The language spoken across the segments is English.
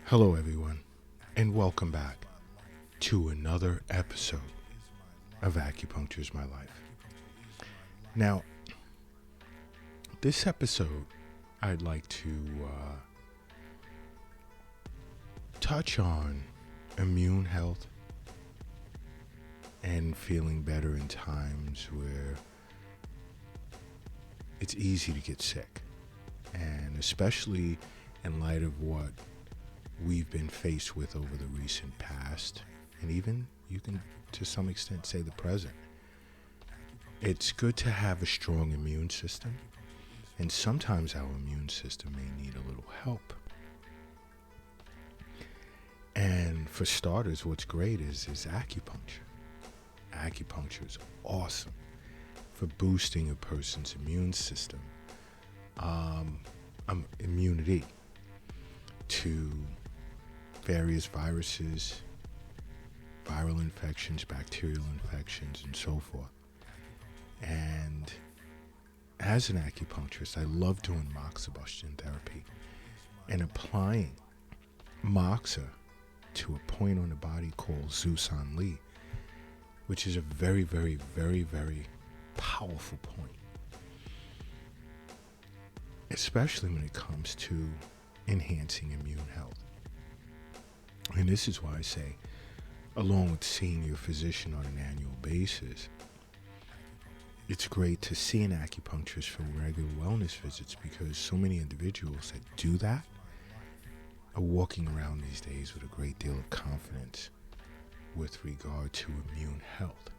Hello, everyone, and welcome back to another episode of Acupuncture is My Life. Now, this episode, I'd like to touch on immune health and feeling better in times where it's easy to get sick, and especially in light of what we've been faced with over the recent past, and even you can to some extent say the present. It's good to have a strong immune system, and sometimes our immune system may need a little help. And for starters, what's great is acupuncture. Acupuncture is awesome for boosting a person's immune system, immunity to various viruses, viral infections, bacterial infections, and so forth. And as an acupuncturist, I love doing moxibustion therapy and applying moxa to a point on the body called Zusan Li, which is a very, very, very, very powerful point, especially when it comes to enhancing immune health. And this is why I say, along with seeing your physician on an annual basis, it's great to see an acupuncturist for regular wellness visits, because so many individuals that do that are walking around these days with a great deal of confidence with regard to immune health.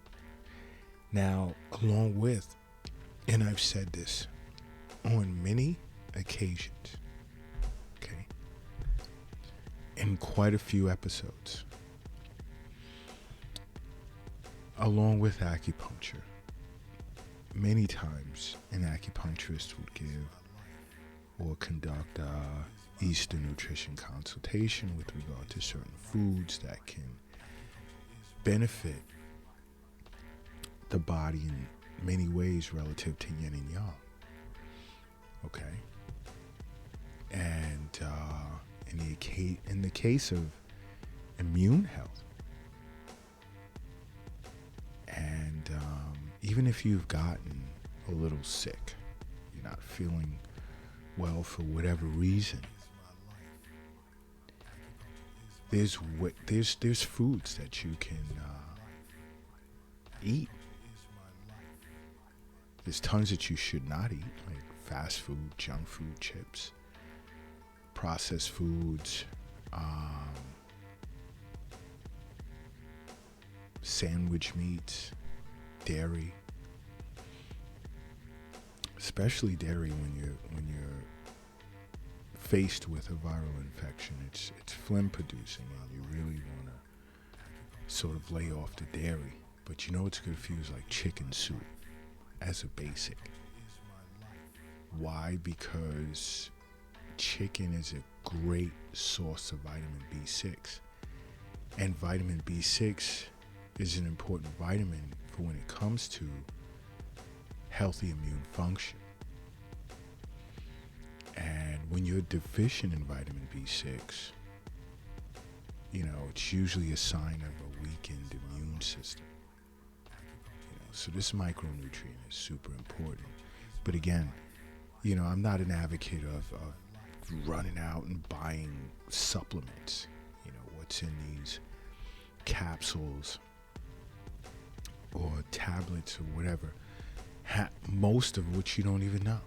Now, along with, and I've said this on many occasions, in quite a few episodes, along with acupuncture, many times an acupuncturist would give or conduct a Eastern nutrition consultation with regard to certain foods that can benefit the body in many ways relative to yin and yang. Okay? And in the case of immune health, and even if you've gotten a little sick, you're not feeling well for whatever reason, there's foods that you can eat. There's tons that you should not eat, like fast food, junk food, chips, processed foods, sandwich meats, dairy, especially dairy when you're faced with a viral infection. It's phlegm producing, and you really want to sort of lay off the dairy. But you know what's good for you is like chicken soup as a basic. Why? Because chicken is a great source of vitamin B6, and vitamin B6 is an important vitamin for when it comes to healthy immune function. And when you're deficient in vitamin B6, it's usually a sign of a weakened immune system. So this micronutrient is super important. But again, I'm not an advocate of running out and buying supplements, what's in these capsules or tablets or whatever, most of which you don't even know.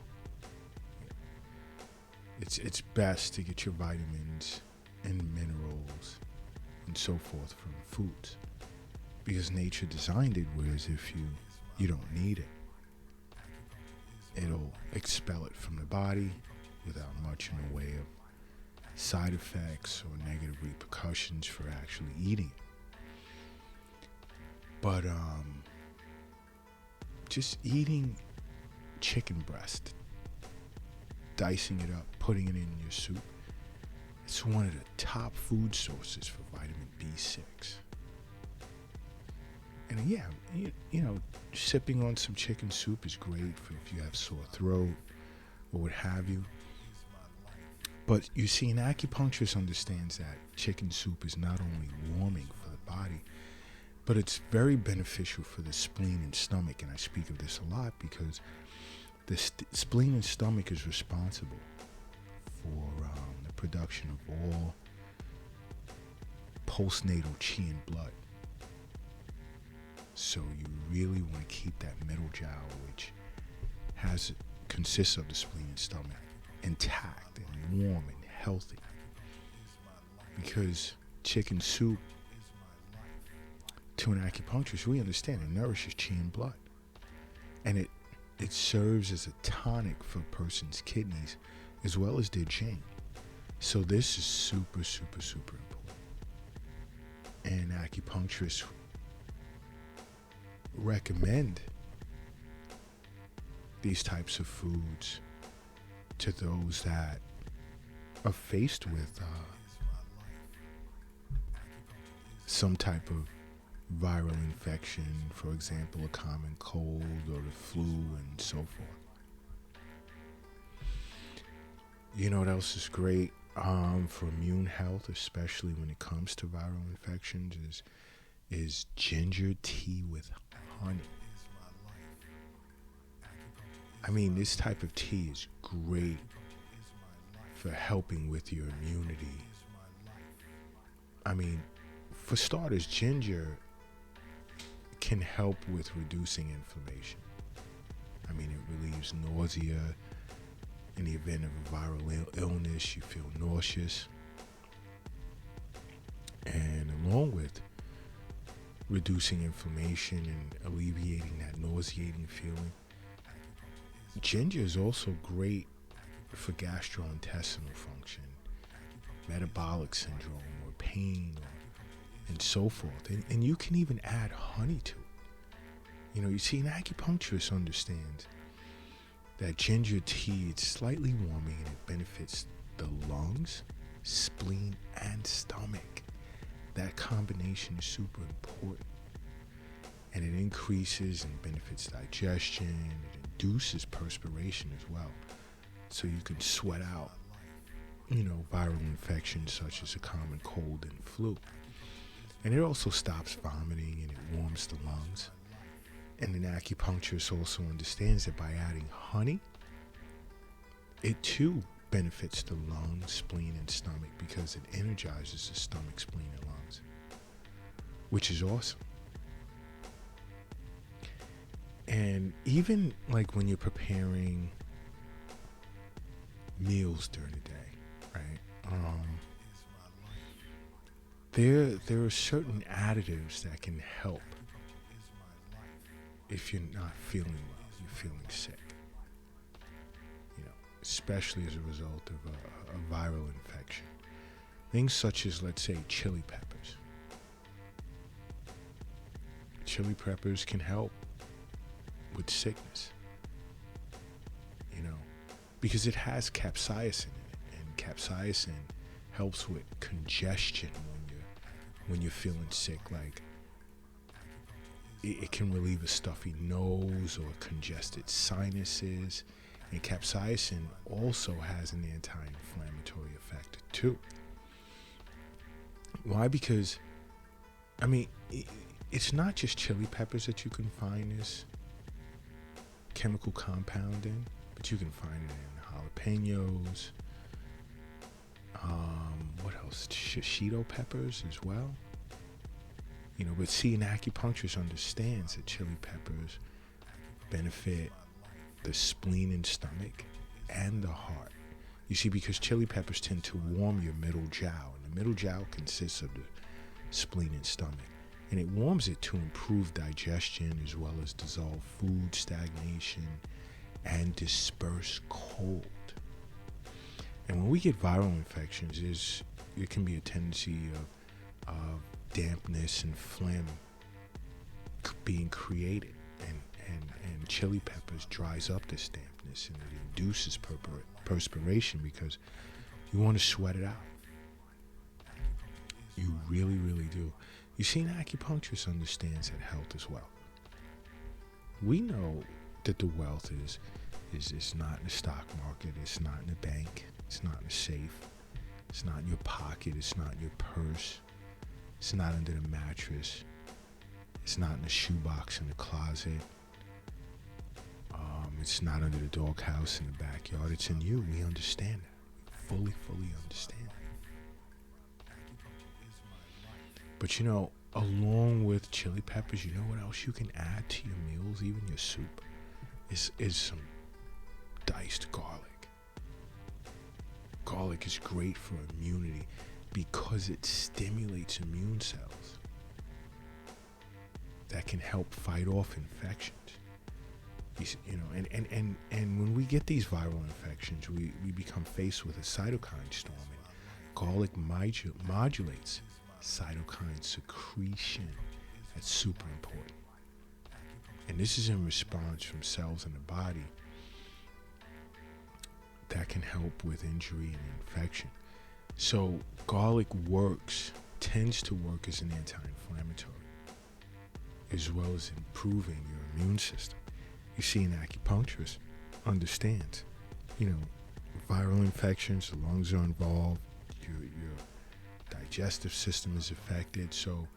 It's best to get your vitamins and minerals and so forth from foods, because nature designed it, whereas if you don't need it, it'll expel it from the body without much in the way of side effects or negative repercussions for actually eating it. But just eating chicken breast, dicing it up, putting it in your soup, it's one of the top food sources for vitamin B6. And yeah, sipping on some chicken soup is great for if you have sore throat or what have you. But you see, an acupuncturist understands that chicken soup is not only warming for the body, but it's very beneficial for the spleen and stomach. And I speak of this a lot because the spleen and stomach is responsible for the production of all postnatal chi and blood. So you really want to keep that middle jiao, which consists of the spleen and stomach, intact and warm and healthy. Because chicken soup, to an acupuncturist, we understand it nourishes chi and blood. And it serves as a tonic for a person's kidneys as well as their jing. So this is super, super, super important. And acupuncturists recommend these types of foods to those that are faced with some type of viral infection, for example, a common cold or the flu and so forth. You know what else is great for immune health, especially when it comes to viral infections, is ginger tea with honey. I mean, this type of tea is great for helping with your immunity. I mean, for starters, ginger can help with reducing inflammation. I mean, it relieves nausea. In the event of a viral illness, you feel nauseous. And along with reducing inflammation and alleviating that nauseating feeling, ginger is also great for gastrointestinal function, metabolic syndrome, or pain, and so forth. And you can even add honey to it. You know, you see, an acupuncturist understands that ginger tea is slightly warming and it benefits the lungs, spleen, and stomach. That combination is super important. And it increases and benefits digestion. It induces perspiration as well. So you can sweat out, viral infections such as a common cold and flu. And it also stops vomiting and it warms the lungs. And an acupuncturist also understands that by adding honey, it too benefits the lungs, spleen, and stomach because it energizes the stomach, spleen, and lungs, which is awesome. And even like when you're preparing meals during the day, right? There are certain additives that can help if you're not feeling well, you're feeling sick. Especially as a result of a viral infection. Things such as, let's say, chili peppers. Chili peppers can help with sickness, because it has capsaicin in it, and capsaicin helps with congestion when you're feeling sick. Like it can relieve a stuffy nose or congested sinuses. And capsaicin also has an anti-inflammatory effect too. Why? Because, it's not just chili peppers that you can find this chemical compound in, but you can find it in jalapenos. What else? Shishito peppers as well. But see, an acupuncturist understands that chili peppers benefit the spleen and stomach and the heart. You see, because chili peppers tend to warm your middle jiao, and the middle jiao consists of the spleen and stomach, and it warms it to improve digestion as well as dissolve food stagnation and disperse cold. And when we get viral infections, there can be a tendency of dampness and phlegm being created, and chili peppers dries up this dampness and it induces perspiration because you want to sweat it out. You really, really do. You see, an acupuncturist understands that health as well. We know that the wealth is not in the stock market, it's not in the bank, It's not in a safe. It's not in your pocket. It's not in your purse. It's not under the mattress. It's not in the shoebox in the closet. It's not under the doghouse in the backyard. It's in you. We understand that. We fully understand that. But along with chili peppers, you know what else you can add to your meals, even your soup, is some diced garlic. Garlic is great for immunity because it stimulates immune cells that can help fight off infections. And when we get these viral infections, we become faced with a cytokine storm. And garlic modulates cytokine secretion. That's super important. And this is in response from cells in the body that can help with injury and infection. So garlic tends to work as an anti-inflammatory, as well as improving your immune system. You see, an acupuncturist understands, viral infections, the lungs are involved, your digestive system is affected. So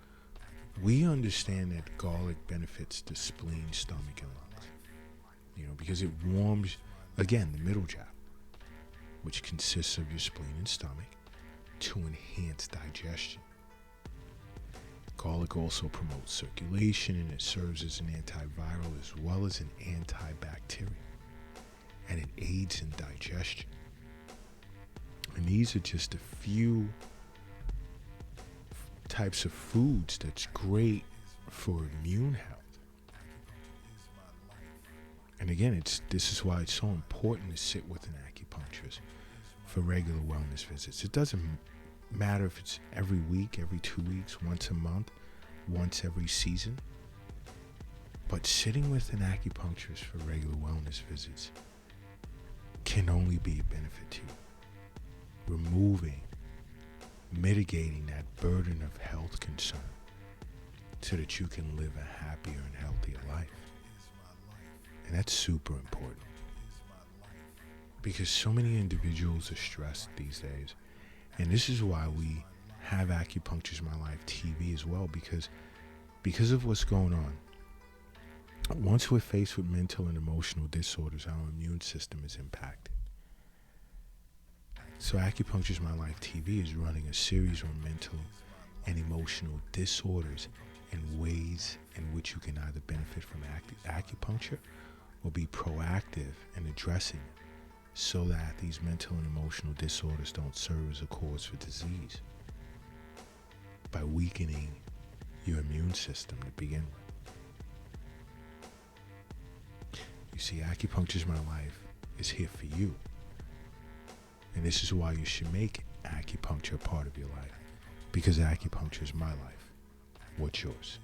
we understand that garlic benefits the spleen, stomach, and lungs, because it warms, again, the middle job, which consists of your spleen and stomach, to enhance digestion. Garlic also promotes circulation, and it serves as an antiviral as well as an antibacterial, and it aids in digestion. And these are just a few types of foods that's great for immune health. And again, this is why it's so important to sit with an acupuncturist for regular wellness visits. It doesn't matter if it's every week, every 2 weeks, once a month, once every season. But sitting with an acupuncturist for regular wellness visits can only be a benefit to you. Mitigating that burden of health concern so that you can live a happier and healthier life. And that's super important, because so many individuals are stressed these days. And this is why we have Acupuncture's My Life TV as well, because of what's going on. Once we're faced with mental and emotional disorders, our immune system is impacted. So Acupuncture's My Life TV is running a series on mental and emotional disorders and ways in which you can either benefit from acupuncture or be proactive in addressing it, so that these mental and emotional disorders don't serve as a cause for disease by weakening your immune system to begin with. You see, Acupuncture's My Life is here for you. And this is why you should make acupuncture a part of your life, because acupuncture is my life. What's yours?